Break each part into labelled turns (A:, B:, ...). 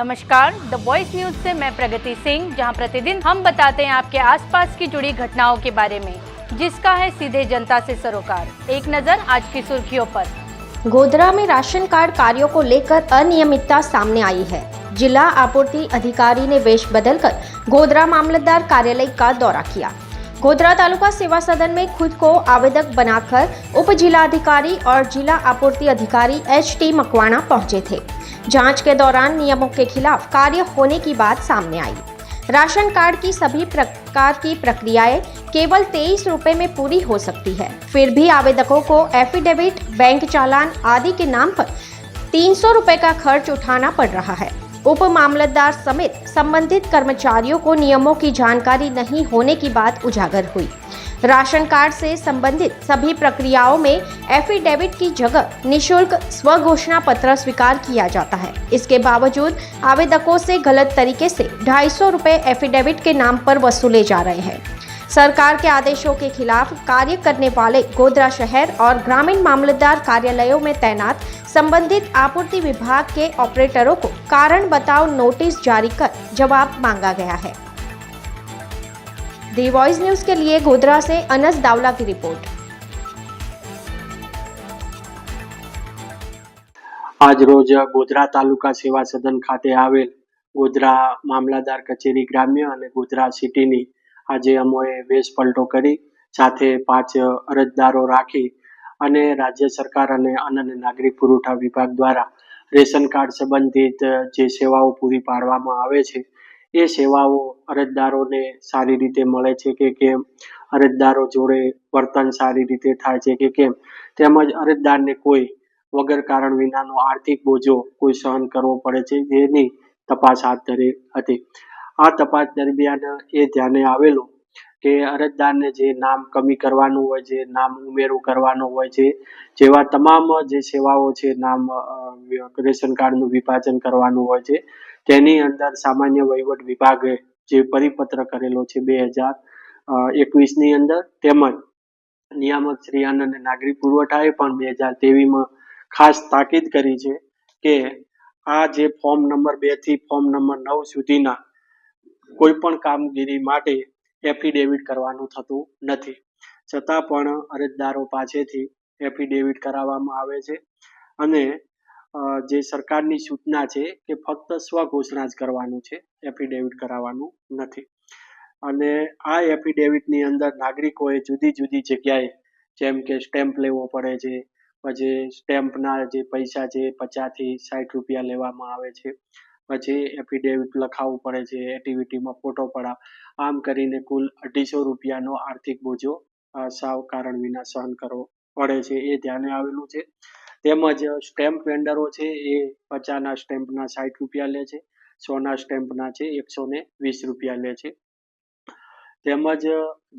A: नमस्कार, the voice news से मैं प्रगति सिंह, जहां प्रतिदिन हम बताते हैं आपके आसपास की जुड़ी घटनाओं के बारे में, जिसका है सीधे जनता से सरोकार। एक नजर आज की सुर्खियों पर।
B: गोधरा में राशन कार्ड कार्यों को लेकर अनियमितता सामने आई है। जिला आपूर्ति अधिकारी ने वेश बदलकर गोधरा मामलतदार कार्यालय का दौरा किया। गोधरा तालुका सेवा सदन में खुद को आवेदक बनाकर उप जिलाधिकारी और जिला आपूर्ति अधिकारी HT मकवाना पहुंचे थे। जांच के दौरान नियमों के खिलाफ कार्य होने की बात सामने आई। राशन कार्ड की सभी प्रकार की प्रक्रियाएं केवल 23 रुपए में पूरी हो सकती है, फिर भी आवेदकों को एफिडेविट, बैंक चालान आदि के नाम पर 300 रुपए का खर्च उठाना पड़ रहा है। उप मामलतदार समेत संबंधित कर्मचारियों को नियमों की जानकारी नहीं होने की बात उजागर हुई। राशन कार्ड से संबंधित सभी प्रक्रियाओं में एफिडेविट की जगह निशुल्क स्वघोषणा पत्र स्वीकार किया जाता है। इसके बावजूद आवेदकों से गलत तरीके से 250 रुपए एफिडेविट के नाम पर वसूले जा रहे हैं। सरकार के आदेशों के खिलाफ कार्य करने वाले गोधरा शहर और ग्रामीण मामलतदार कार्यालयों में तैनात संबंधित आपूर्ति विभाग के ऑपरेटरों को कारण बताओ नोटिस जारी कर जवाब मांगा गया है। दी वॉइस न्यूज के लिए गोधरा से अनस दावला की रिपोर्ट।
C: आज रोज गोधरा तालुका सेवा सदन खाते आवेल गोधरा मामलतदार कचेरी ग्राम्य અને ગોધરા સિટીની આજે અમોએ વેશ પલટો કરી સાથે 5 અરજદારો રાખી અને રાજ્ય સરકાર અને અન્ન અને નાગરિક પુરવઠા વિભાગ દ્વારા રેશન કાર્ડ સંબંધિત જે સેવાઓ પૂરી પાડવામાં આવે છે એ સેવાઓ અરજદારોને સારી રીતે મળે છે કે કેમ, અરજદારો જોડે વર્તન સારી રીતે થાય છે કે કેમ, તેમજ અરજદારને કોઈ વગર કારણ વિનાનો આર્થિક બોજો કોઈ સહન કરવો પડે છે જેની તપાસ હાથ ધરી હતી। આ તપાસ દરમિયાન એ ધ્યાને આવેલું કે અરજદારને જે નામ કમી કરવાનું હોય છે, નામ ઉમેરું કરવાનું હોય છે, જેવા તમામ જે સેવાઓ છે, નામ રેશન કાર્ડનું વિભાજન કરવાનું હોય છે, તેની અંદર સામાન્ય વહીવટ વિભાગે જે પરિપત્ર કરેલો છે 2021ની અંદર, તેમજ નિયામક શ્રી અન્ન અને નાગરિક પુરવઠાએ પણ 2023માં ખાસ તાકીદ કરી છે કે આ જે ફોર્મ નંબર 2 થી ફોર્મ નંબર 9 સુધીના કોઈ પણ કામગીરી માટે એફિડેવિટ કરવાનું થતું નથી, છતાં પણ અરજદારો પાસેથી એફિડેવિટ કરાવવામાં આવે છે અને જે સરકારની સૂચના છે કે ફક્ત સ્વઘોષણા જ કરવાનું છે, એફિડેવિટ કરાવવાનું નથી। અને આ એફિડેવિટની અંદર નાગરિકોએ જુદી જુદી જગ્યાએ જેમ કે સ્ટેમ્પ લેવો પડે છે, પછી સ્ટેમ્પના જે પૈસા છે 50 થી 60 રૂપિયા લેવામાં આવે છે, પછી એફિડેવિટ લખાવવું પડે છે, એક્ટિવિટીમાં ફોટો પડાવ, આમ કરીને કુલ 250 રૂપિયાનો આર્થિક બોજો સાવ કારણ વિના સહન કરવો પડે છે, એ ધ્યાને આવેલું છે। તેમજ સ્ટેમ્પ વેન્ડરો છે એ 50ના સ્ટેમ્પના 60 રૂપિયા લે છે, 100ના સ્ટેમ્પના છે 120 રૂપિયા લે છે। તેમજ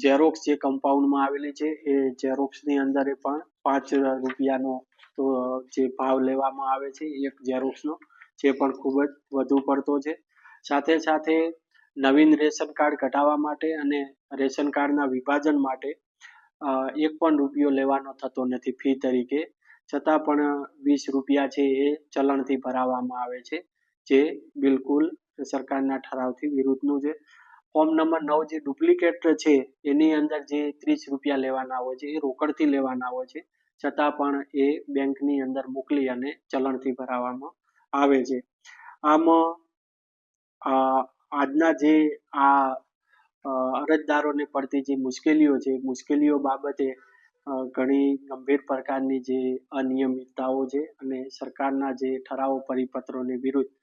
C: ઝેરોક્સ જે કમ્પાઉન્ડમાં આવેલી છે એ ઝેરોક્સની અંદર પણ 5 રૂપિયાનો જે ભાવ લેવામાં આવે છે એક ઝેરોક્સનો, જે પણ ખૂબ જ વધુ પડતો છે। સાથે સાથે નવીન રેશન કાર્ડ કઢાવવા માટે અને રેશન કાર્ડના વિભાજન માટે 1 પણ રૂપિયો લેવાનો થતો નથી ફી તરીકે, છતાં પણ 20 રૂપિયા છે એ ચલણથી ભરાવવામાં આવે છે, જે બિલકુલ સરકારના ઠરાવથી વિરુદ્ધનું છે। ફોર્મ નંબર 9 જે ડુપ્લિકેટ છે એની અંદર જે 30 રૂપિયા લેવાના હોય છે એ રોકડથી લેવાના હોય છે, છતાં પણ એ બેંકની અંદર મોકલી અને ચલણથી ભરાવવામાં આવે છે। આમ આજના જે આ અરજદારોને પડતી જે મુશ્કેલીઓ છે, મુશ્કેલીઓ બાબતે ઘણી ગંભીર પ્રકારની જે અનિયમિતતાઓ છે અને સરકારના જે ઠરાવો પરિપત્રોની વિરુદ્ધ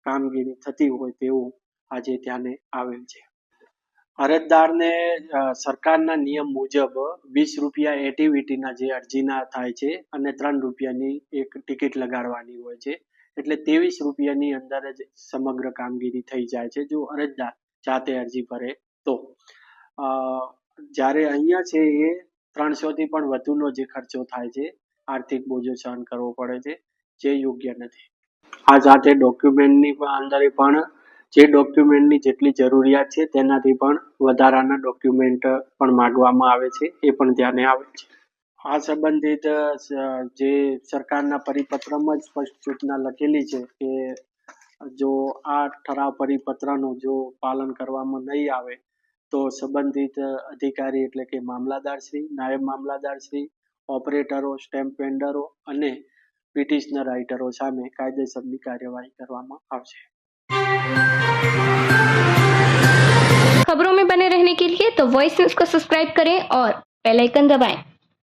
C: કામગીરી થતી હોય તેવું આજે ધ્યાને આવેલ છે। અરજદારને સરકારના નિયમ મુજબ 20 રૂપિયા એક્ટિવિટીના જે અરજીના થાય છે અને 3 રૂપિયાની એક ટિકિટ લગાડવાની હોય છે, એટલે 23 રૂપિયાની અંદર જ સમગ્ર કામગીરી થઈ જાય છે જો અરજદાર જાતે અરજી ભરે તો। જ્યારે અહીંયા છે એ 300 થી પણ વધુનો જે ખર્ચો થાય છે, આર્થિક બોજો સહન કરવો પડે છે, જે યોગ્ય નથી। આ સાથે ડોક્યુમેન્ટની અંદર પણ જે ડોક્યુમેન્ટની જેટલી જરૂરિયાત છે તેનાથી પણ વધારાના ડોક્યુમેન્ટ પણ માંગવામાં આવે છે, એ પણ ધ્યાને આવે છે। આ સંબંધિત જે સરકારના પરિપત્રમાં જ સ્પષ્ટ સૂચના લખેલી છે કે જો આ ઠરાવ પરિપત્રનું જો પાલન કરવામાં નહીં આવે તો સંબંધિત અધિકારી એટલે કે મામલાદારશ્રી, નાયબ મામલાદારશ્રી, ઓપરેટરો, સ્ટેમ્પ વેન્ડરો અને પિટિશનર રાઇટરો સામે કાયદેસરની કાર્યવાહી કરવામાં આવશે।
D: खबरों में बने रहने के लिए तो वॉइस न्यूज को सब्सक्राइब करें और बेल आइकन दबाएं।